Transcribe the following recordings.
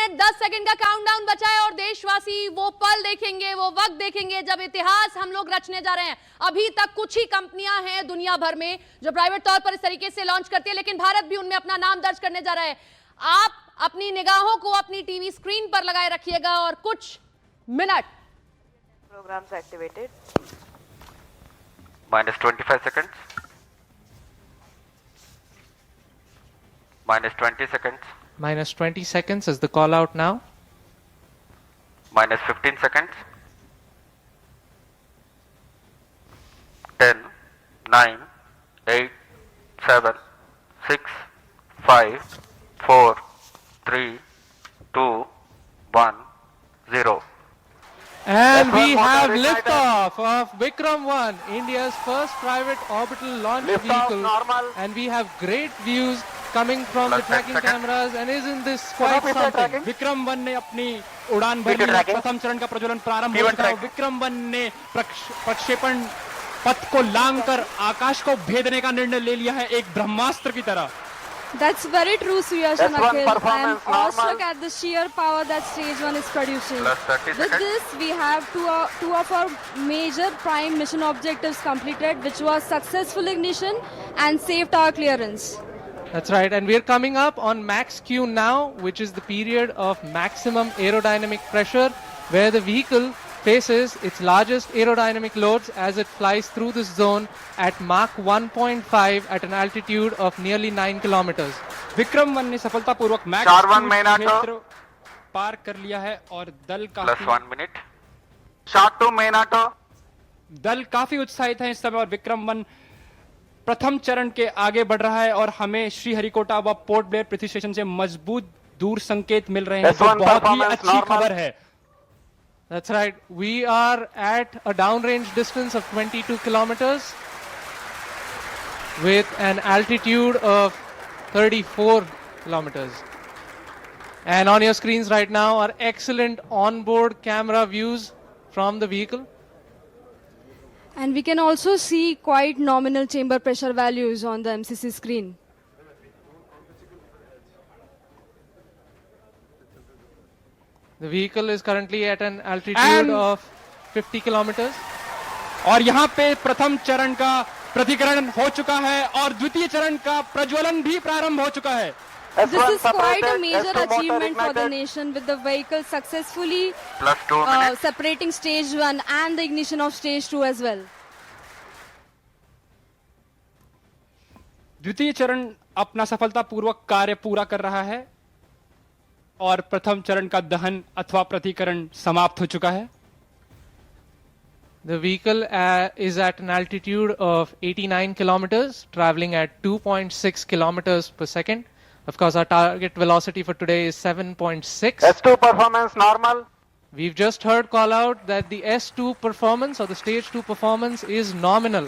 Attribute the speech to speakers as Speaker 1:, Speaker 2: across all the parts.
Speaker 1: Minute 10 second का countdown बचा है और देशवासी वो पल देखेंगे, वो वक्त देखेंगे जब इतिहास हम लोग रचने जा रहे हैं। अभी तक कुछ ही कंपनियां हैं दुनिया भर में जो प्राइवेट तौर पर इस तरीके से लॉन्च करती है, लेकिन भारत भी उनमें अपना नाम दर्ज करने जा रहा है। आप अपनी निगाहों को अपनी टीवी स्क्रीन पर लगाए रखिएगा और कुछ minute.
Speaker 2: Programs activated.
Speaker 3: Minus 25 seconds. Minus 20 seconds.
Speaker 4: Minus 20 seconds is the call out now.
Speaker 3: Minus 15 seconds. 10, 9, 8, 7, 6, 5, 4, 3, 2, 1, 0.
Speaker 4: And we have liftoff of Vikram 1, India's first private orbital launch vehicle.
Speaker 3: Normal.
Speaker 4: And we have great views coming from the
Speaker 3: Plus 10
Speaker 4: tracking
Speaker 3: seconds.
Speaker 4: cameras. And isn't this quite something?
Speaker 5: Vikram 1 ने अपनी उड़ान भरी, प्रथम चरण का प्रज्वलन प्रारंभ हो चुका है। विक्रम 1 ने प्रक्षेपण पथ को लांघकर आकाश को भेदने का निर्णय ले लिया है, एक ब्रह्मास्त्र की तरह।
Speaker 6: That's very true, Suyash and
Speaker 3: That's one
Speaker 6: Akhil. I am
Speaker 3: performance,
Speaker 6: awestruck
Speaker 3: normal.
Speaker 6: at the sheer power that stage 1 is producing.
Speaker 3: Plus 30
Speaker 6: With
Speaker 3: seconds.
Speaker 6: this, we have two of our major prime mission objectives completed, which was successful ignition and safe tower clearance.
Speaker 4: That's right. And we're coming up on max Q now, which is the period of maximum aerodynamic pressure, where the vehicle faces its largest aerodynamic loads as it flies through this zone at Mach 1.5 at an altitude of nearly 9 kilometers.
Speaker 5: Vikram 1 ने सफलतापूर्वक max
Speaker 3: Star 1 minute.
Speaker 5: क्षेत्र पार कर लिया है और
Speaker 3: Plus 1 minute. Short 2 Minato.
Speaker 5: दल काफी उत्साहित है इस समय और विक्रम 1 प्रथम चरण के आगे बढ़ रहा है और हमें श्रीहरिकोटा व पोर्ट ब्लेयर पृथ्वी स्टेशन से मजबूत दूर संकेत मिल रहे हैं, जो
Speaker 3: S1
Speaker 5: बहुत ही
Speaker 3: performance
Speaker 5: अच्छी
Speaker 3: normal.
Speaker 5: खबर है।
Speaker 4: That's right. We are at a downrange distance of 22 kilometers with an altitude of 34 kilometers. And on your screens right now are excellent onboard camera views from the vehicle.
Speaker 6: And we can also see quite nominal chamber pressure values on the MCC screen.
Speaker 4: The vehicle is currently at an altitude of 50 kilometers.
Speaker 5: और यहाँ पे प्रथम चरण का प्रतिकरण हो चुका है और द्वितीय चरण का प्रज्वलन भी प्रारंभ हो चुका है।
Speaker 6: This is quite a major achievement for the nation, with the vehicle successfully
Speaker 3: Plus 2 minutes.
Speaker 6: separating stage 1 and the ignition of stage 2 as well.
Speaker 5: द्वितीय चरण अपना सफलतापूर्वक कार्य पूरा कर रहा है और प्रथम चरण का दहन अथवा प्रतिकरण समाप्त हो चुका है।
Speaker 4: The vehicle is at an altitude of 89 kilometers, traveling at 2.6 kilometers per second. Of course, our target velocity for today is 7.6.
Speaker 3: S2 performance normal.
Speaker 4: We've just heard call out that the S2 performance or the stage 2 performance is nominal.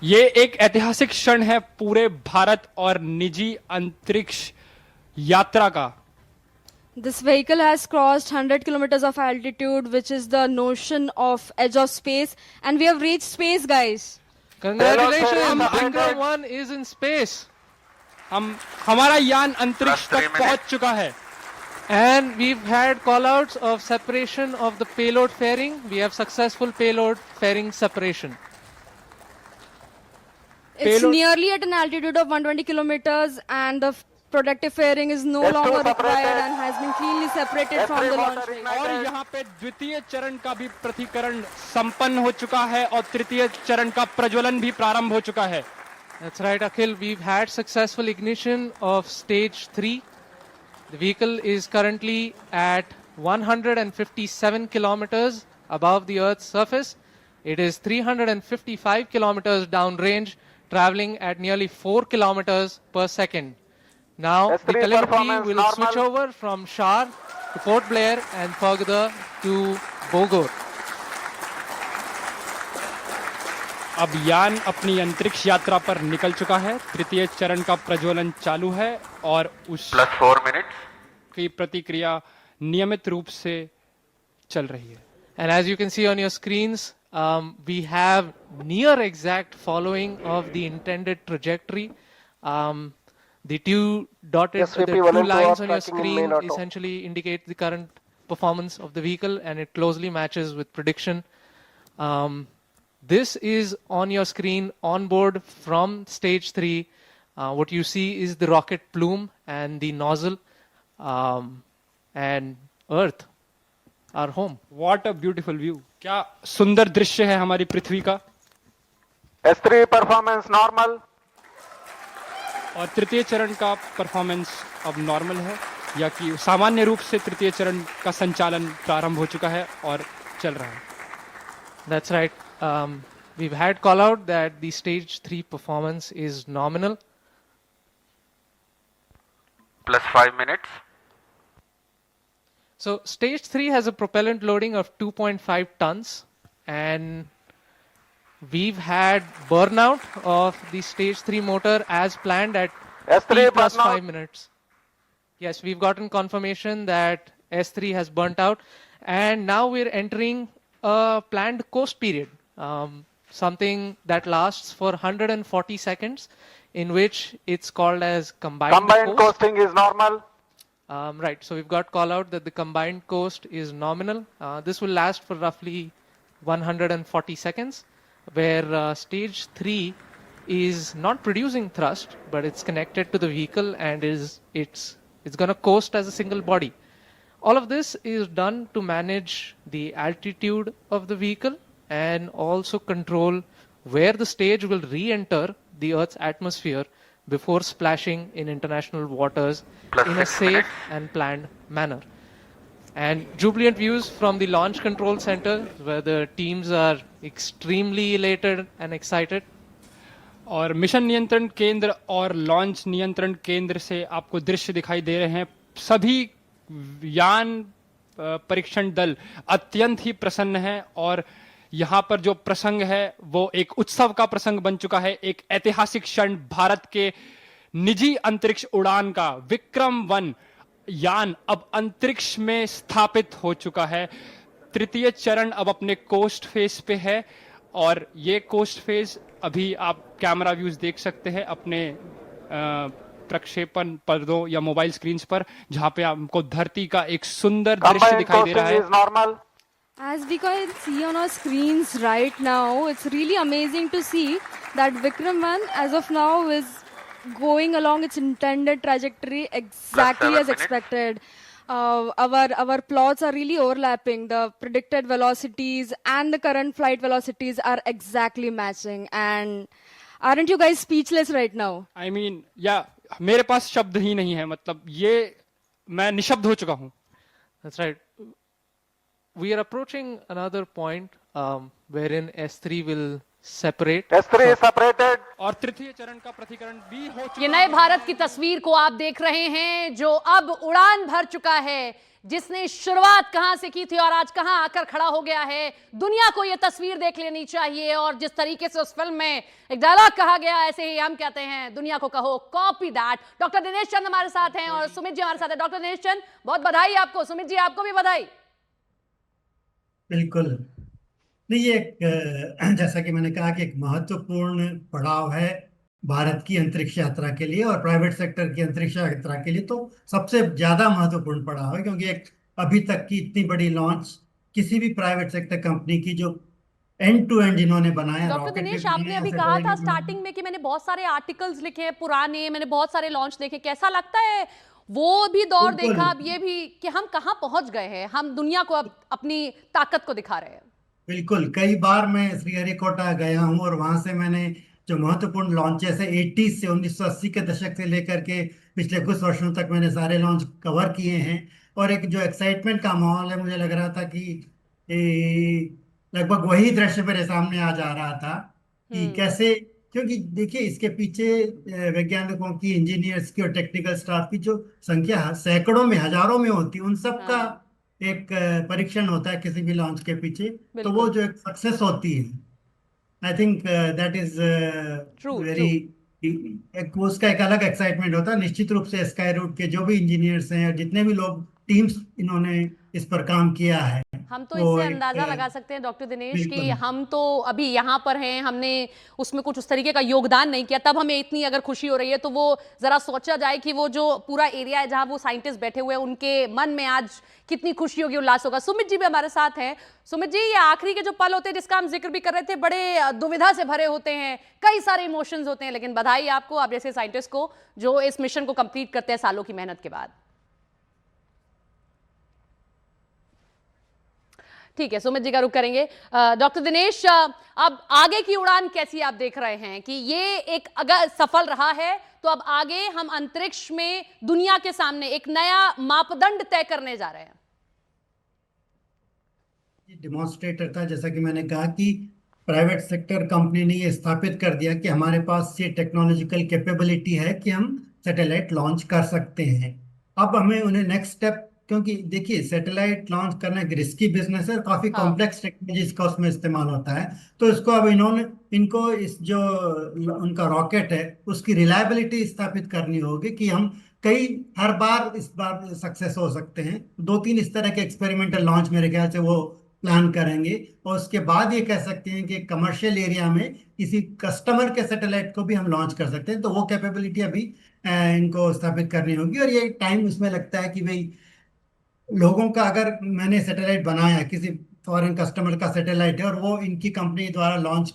Speaker 5: ये एक ऐतिहासिक क्षण है पूरे भारत और निजी अंतरिक्ष यात्रा का।
Speaker 6: This vehicle has crossed 100 kilometers of altitude, which is the notion of edge of space, and we have reached space, guys.
Speaker 4: Congratulations,
Speaker 3: Hello, sir.
Speaker 4: Vikram 1 is in space.
Speaker 5: हमारा यान अंतरिक्ष
Speaker 3: Plus 3
Speaker 5: तक पहुंच चुका है।
Speaker 4: And we've had callouts of separation of the payload fairing. We have successful payload fairing separation.
Speaker 6: It's
Speaker 5: Payload-
Speaker 6: nearly at an altitude of 120 kilometers, and the protective fairing is no
Speaker 3: Yes,
Speaker 6: longer
Speaker 3: to separate
Speaker 6: required
Speaker 3: it.
Speaker 6: and has been cleanly separated from the launch vehicle.
Speaker 5: और यहाँ पे द्वितीय चरण का भी प्रतिकरण संपन्न हो चुका है और तृतीय चरण का प्रज्वलन भी प्रारंभ हो चुका है।
Speaker 4: That's right, Akhil. We've had successful ignition of stage 3. The vehicle is currently at 157 kilometers above the Earth's surface. It is 355 kilometers downrange, traveling at nearly 4 kilometers per second. Now, the
Speaker 3: S3
Speaker 4: telemetry
Speaker 3: performance
Speaker 4: will
Speaker 3: normal.
Speaker 4: switch over from Shar to Port Blair and further to Bogor.
Speaker 5: अब यान अपनी अंतरिक्ष यात्रा पर निकल चुका है। तृतीय चरण का प्रज्वलन चालू है और उस
Speaker 3: Plus 4 minutes.
Speaker 5: की प्रतिक्रिया नियमित रूप से चल रही है।
Speaker 4: And as you can see on your screens, we have near exact following of the intended trajectory. The two dotted, the
Speaker 7: SVP
Speaker 4: two
Speaker 7: 1 and 2
Speaker 4: lines
Speaker 7: are
Speaker 4: on your
Speaker 7: tracking in
Speaker 4: screen
Speaker 7: main auto.
Speaker 4: essentially indicate the current performance of the vehicle, and it closely matches with prediction. This is on your screen on board from stage 3. What you see is the rocket plume and the nozzle, and Earth, our home.
Speaker 5: What a beautiful view. क्या सुंदर दृश्य है हमारी पृथ्वी का.
Speaker 3: S3 performance normal.
Speaker 5: और तृतीय चरण का परफॉर्मेंस अब नॉर्मल है, या कि सामान्य रूप से तृतीय चरण का संचालन प्रारंभ हो चुका है और चल रहा है.
Speaker 4: That's right. We've had call out that the stage 3 performance is nominal.
Speaker 3: Plus 5 minutes.
Speaker 4: So stage 3 has a propellant loading of 2.5 tons, and we've had burnout of the stage 3 motor as planned at
Speaker 3: S3
Speaker 4: T plus
Speaker 3: burnout.
Speaker 4: 5 minutes. Yes, we've gotten confirmation that S3 has burnt out, and now we're entering a planned coast period, something that lasts for 140 seconds, in which it's called as combined
Speaker 3: Combined
Speaker 4: coast.
Speaker 3: coasting is normal.
Speaker 4: Right, so we've got call out that the combined coast is nominal. This will last for roughly 140 seconds, where stage 3 is not producing thrust, but it's connected to the vehicle and it's going to coast as a single body. All of this is done to manage the altitude of the vehicle and also control where the stage will re-enter the Earth's atmosphere before splashing in international waters
Speaker 3: Plus
Speaker 4: in a
Speaker 3: 6
Speaker 4: safe
Speaker 3: minutes.
Speaker 4: and planned manner. And jubilant views from the launch control center, where the teams are extremely elated and excited.
Speaker 5: और mission नियंत्रण केंद्र और launch नियंत्रण केंद्र से आपको दृश्य दिखाई दे रहे हैं. सभी यान परीक्षण दल अत्यंत ही प्रसन्न है, और यहाँ पर जो प्रसंग है वो एक उत्सव का प्रसंग बन चुका है. एक ऐतिहासिक क्षण भारत के निजी अंतरिक्ष उड़ान का विक्रम-1 यान अब अंतरिक्ष में स्थापित हो चुका है. तृतीय चरण अब अपने कोस्ट फेज पे है, और ये कोस्ट फेज अभी आप कैमरा व्यूज देख सकते हैं अपने प्रक्षेपण पर्दों या मोबाइल स्क्रीन्स पर, जहां पे आपको धरती का एक सुंदर दृश्य
Speaker 3: Combined
Speaker 5: दिखाई दे रहा
Speaker 3: coasting
Speaker 5: है.
Speaker 3: is normal.
Speaker 6: As we can see on our screens right now, it's really amazing to see that Vikram 1 as of now is going along its intended trajectory exactly
Speaker 3: 7
Speaker 6: as
Speaker 3: minutes.
Speaker 6: expected. Our plots are really overlapping. The predicted velocities and the current flight velocities are exactly matching. And aren't you guys speechless right now?
Speaker 5: I mean, या मेरे पास शब्द ही नहीं है, मतलब ये मैं निशब्द हो चुका हूं.
Speaker 4: That's right. We are approaching another point wherein S3 will separate.
Speaker 3: S3 is separated.
Speaker 5: और तृतीय चरण का प्रतिकरण भी हो चुका
Speaker 1: ये नए भारत की तस्वीर को आप देख रहे हैं, जो अब उड़ान भर चुका है, जिसने शुरुआत कहां से की थी और आज कहां आकर खड़ा हो गया है. दुनिया को ये तस्वीर देख लेनी चाहिए, और जिस तरीके से उस फिल्म में एक डायलॉग कहा गया, ऐसे ही हम कहते हैं, दुनिया को कहो कॉपी दैट. डॉक्टर दिनेश चंद हमारे साथ हैं और सुमित जी हमारे साथ हैं. डॉक्टर दिनेश चंद, बहुत बधाई आपको. सुमित जी, आपको भी बधाई.
Speaker 8: बिल्कुल नहीं, ये जैसा कि मैंने कहा कि एक महत्वपूर्ण पड़ाव है भारत की अंतरिक्ष यात्रा के लिए और प्राइवेट सेक्टर की अंतरिक्ष यात्रा के लिए. तो सबसे ज्यादा महत्वपूर्ण पड़ाव है, क्योंकि एक अभी तक की इतनी बड़ी लॉन्च किसी भी प्राइवेट सेक्टर कंपनी की जो एंड टू एंड जिन्होंने बनाया.
Speaker 1: डॉक्टर दिनेश, आपने अभी कहा था स्टार्टिंग में कि मैंने बहुत सारे आर्टिकल्स लिखे हैं पुराने, मैंने बहुत सारे लॉन्च देखे. कैसा लगता है वो भी दौर देखा, अब ये भी, कि हम कहां पहुंच गए हैं, हम दुनिया को अब अपनी ताकत को दिखा रहे हैं.
Speaker 8: बिल्कुल, कई बार मैं श्रीहरिकोटा गया हूँ और वहां से मैंने जो महत्वपूर्ण लॉन्चेस है 80s से 1980 के दशक से लेकर के पिछले कुछ वर्षों तक मैंने सारे लॉन्च कवर किए हैं. और एक जो एक्साइटमेंट का माहौल है, मुझे लग रहा था कि लगभग वही दृश्य मेरे सामने आ जा रहा था कि कैसे, क्योंकि देखिए इसके पीछे वैज्ञानिकों की, इंजीनियर्स की और टेक्निकल स्टाफ की जो संख्या सैकड़ों में, हजारों में होती है, उन सब का एक परीक्षण होता है किसी भी लॉन्च के पीछे. तो वो जो एक सक्सेस होती है, I think that is very, एक उसका एक अलग एक्साइटमेंट होता है. निश्चित रूप से स्काई रूट के जो भी इंजीनियर्स हैं और जितने भी लोग टीम्स इन्होंने इस पर काम किया है।
Speaker 1: हम तो
Speaker 8: वो
Speaker 1: इससे
Speaker 8: एक,
Speaker 1: अंदाजा लगा सकते हैं डॉक्टर दिनेश कि
Speaker 8: बिल्कुल।
Speaker 1: हम तो अभी यहाँ पर हैं, हमने उसमें कुछ उस तरीके का योगदान नहीं किया, तब हमें इतनी अगर खुशी हो रही है तो वो जरा सोचा जाए कि वो जो पूरा एरिया है जहां वो साइंटिस्ट बैठे हुए हैं उनके मन में आज कितनी खुशी होगी, उल्लास होगा। सुमित जी भी हमारे साथ हैं। सुमित जी, ये आखिरी के जो पल होते हैं जिसका हम जिक्र भी कर रहे थे, बड़े दुविधा से भरे होते हैं, कई सारे इमोशंस होते हैं, लेकिन बधाई आपको, आप जैसे साइंटिस्ट को जो इस मिशन को कंप्लीट करते हैं सालों की मेहनत के बाद। ठीक है, सुमित जी का रुख करेंगे। डॉक्टर दिनेश, अब आगे की उड़ान कैसी आप देख रहे हैं कि ये एक अगर सफल रहा है तो अब आगे हम अंतरिक्ष में दुनिया के सामने एक नया मापदंड तय करने जा रहे हैं।
Speaker 8: डेमोन्स्ट्रेटर था, जैसा कि मैंने कहा कि प्राइवेट सेक्टर कंपनी ने ये स्थापित कर दिया कि हमारे पास ये टेक्नोलॉजिकल कैपेबिलिटी है कि हम सैटेलाइट लॉन्च कर सकते हैं। अब हमें उन्हें नेक्स्ट स्टेप, क्योंकि देखिए सैटेलाइट लॉन्च करना एक रिस्की बिजनेस है, काफी
Speaker 1: हाँ।
Speaker 8: कॉम्प्लेक्स टेक्नोलॉजीज का उसमें इस्तेमाल होता है, तो इसको अब इनको इस जो उनका रॉकेट है उसकी रिलायबिलिटी स्थापित करनी होगी कि हम हर बार इस बार सक्सेस हो सकते हैं। 2-3 इस तरह के एक्सपेरिमेंटल लॉन्च मेरे ख्याल से वो प्लान करेंगे, और उसके बाद ये कह सकते हैं कि कमर्शियल एरिया में किसी कस्टमर के सैटेलाइट को भी हम लॉन्च कर सकते हैं। तो वो कैपेबिलिटी अभी इनको स्थापित करनी होगी, और ये टाइम उसमें लगता है कि भाई लोगों का, अगर मैंने सैटेलाइट बनाया, किसी फॉरेन कस्टमर का सैटेलाइट है और वो इनकी कंपनी द्वारा लॉन्च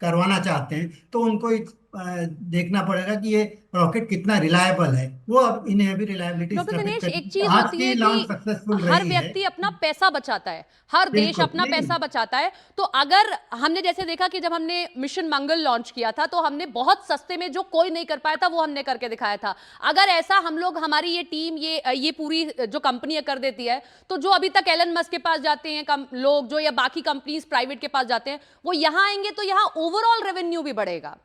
Speaker 8: करवाना चाहते हैं, तो उनको देखना पड़ेगा कि ये रॉकेट कितना रिलायबल है। वो अब इन्हें अभी रिलायबिलिटी
Speaker 1: डॉक्टर दिनेश, एक चीज
Speaker 8: आज
Speaker 1: होती
Speaker 8: की
Speaker 1: है
Speaker 8: लॉन्च
Speaker 1: कि
Speaker 8: सक्सेसफुल
Speaker 1: हर
Speaker 8: रही है।
Speaker 1: व्यक्ति अपना पैसा बचाता है, हर देश
Speaker 8: बिल्कुल,
Speaker 1: अपना
Speaker 8: नहीं।
Speaker 1: पैसा बचाता है। तो अगर हमने जैसे देखा कि जब हमने मिशन मंगल लॉन्च किया था तो हमने बहुत सस्ते में, जो कोई नहीं कर पाया था वो हमने करके दिखाया था। अगर ऐसा हम लोग, हमारी ये टीम, ये पूरी जो कंपनी कर देती है, तो जो अभी तक एलन मस्क के पास जाते हैं लोग, जो या बाकी कंपनीज प्राइवेट के पास जाते हैं, वो यहाँ आएंगे तो यहाँ ओवरऑल रेवेन्यू भी बढ़ेगा।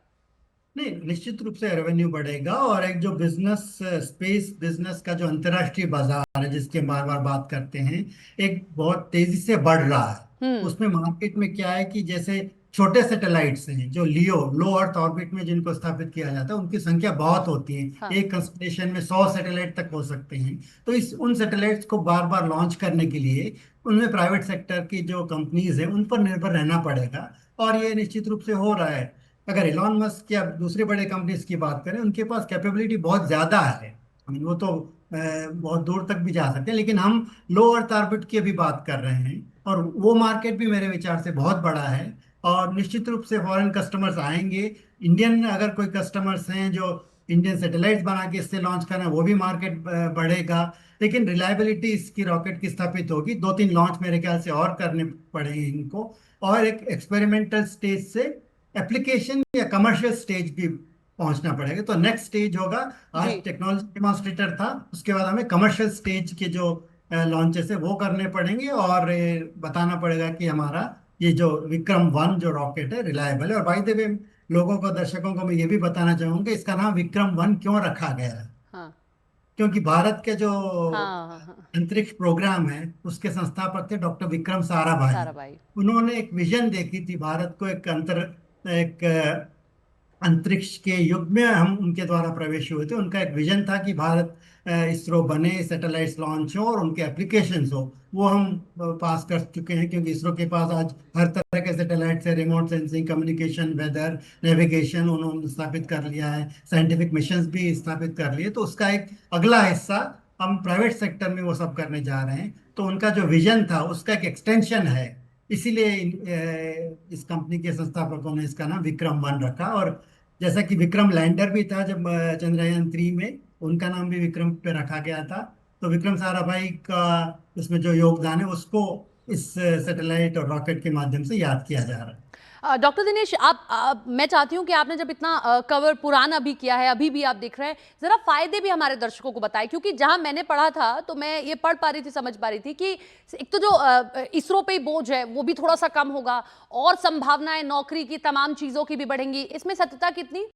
Speaker 8: नहीं, निश्चित रूप से रेवेन्यू बढ़ेगा, और एक जो बिजनेस स्पेस बिजनेस का जो अंतर्राष्ट्रीय बाजार है जिसके बार बार बात करते हैं, एक बहुत तेजी से बढ़ रहा है। उसमें मार्केट में क्या है कि जैसे छोटे सैटेलाइट्स हैं जो लो अर्थ ऑर्बिट में जिनको स्थापित किया जाता है, उनकी संख्या बहुत होती है।
Speaker 1: हाँ।
Speaker 8: एक कंस्टेलेशन में 100 सैटेलाइट तक हो सकते हैं। तो उन सैटेलाइट्स को बार बार लॉन्च करने के लिए उनमें प्राइवेट सेक्टर की जो कंपनीज है उन पर निर्भर रहना पड़ेगा, और ये निश्चित रूप से हो रहा है। अगर एलॉन मस्क या दूसरे बड़े कंपनीज की बात करें, उनके पास कैपेबिलिटी बहुत ज़्यादा है। वो तो बहुत दूर तक भी जा सकते हैं, लेकिन हम लो अर्थ ऑर्बिट की भी बात कर रहे हैं, और वो मार्केट भी मेरे विचार से बहुत बड़ा है। और निश्चित रूप से फॉरेन कस्टमर्स आएंगे। इंडियन अगर कोई कस्टमर्स हैं जो इंडियन सैटेलाइट्स बना के इससे लॉन्च करना, वो भी मार्केट बढ़ेगा। लेकिन रिलायबिलिटी इसकी रॉकेट की स्थापित होगी। 2-3 लॉन्च मेरे ख्याल से और करने पड़ेंगे इनको, और एक एक्सपेरिमेंटल स्टेज से एप्लीकेशन या कमर्शियल स्टेज भी पहुंचना पड़ेगा। तो नेक्स्ट स्टेज होगा, आज टेक्नोलॉजी डेमोन्स्ट्रेटर था, उसके बाद हमें कमर्शियल स्टेज के जो लॉन्चेस है वो करने पड़ेंगे, और बताना पड़ेगा कि हमारा ये जो विक्रम-1 जो रॉकेट है रिलायबल है। और बाय द वे, लोगों को, दर्शकों को मैं ये भी बताना चाहूंगा इसका नाम विक्रम-1 क्यों रखा गया है।
Speaker 1: हाँ।
Speaker 8: क्योंकि भारत के जो
Speaker 1: हाँ।
Speaker 8: अंतरिक्ष प्रोग्राम है उसके संस्थापक थे डॉक्टर विक्रम साराभाई। उन्होंने एक विजन देखी थी भारत को, एक अंतरिक्ष के युग में हम उनके द्वारा प्रवेश हुए थे। उनका एक विजन था कि भारत इसरो बने, सैटेलाइट्स लॉन्च हो और उनके एप्लीकेशंस हो। वो हम पास कर चुके हैं, क्योंकि इसरो के पास आज हर तरह के सैटेलाइट्स है। Remote sensing, communication, weather, navigation उन्होंने स्थापित कर लिया है। साइंटिफिक मिशंस भी स्थापित कर लिए। तो उसका एक अगला हिस्सा हम प्राइवेट सेक्टर में वो सब करने जा रहे हैं। तो उनका जो विजन था उसका एक एक्सटेंशन है, इसीलिए इस कंपनी के संस्थापकों ने इसका नाम विक्रम-1 रखा। और जैसा कि विक्रम लैंडर भी था जब चंद्रयान-3 में, उनका नाम भी विक्रम पे रखा गया था। तो विक्रम साराभाई का इसमें जो योगदान है उसको इस सैटेलाइट और रॉकेट के माध्यम से याद किया जा रहा है।
Speaker 1: डॉक्टर दिनेश, मैं चाहती हूं कि आपने जब इतना कवर पुराना भी किया है, अभी भी आप दिख रहे हैं, जरा फायदे भी हमारे दर्शकों को बताएं। क्योंकि जहां मैंने पढ़ा था तो मैं ये पढ़ पा रही थी, समझ पा रही थी कि एक तो जो इसरो पे बोझ है वो भी थोड़ा सा कम होगा, और संभावनाएं नौकरी की, तमाम चीजों की भी बढ़ेंगी। इसमें सत्यता कितनी?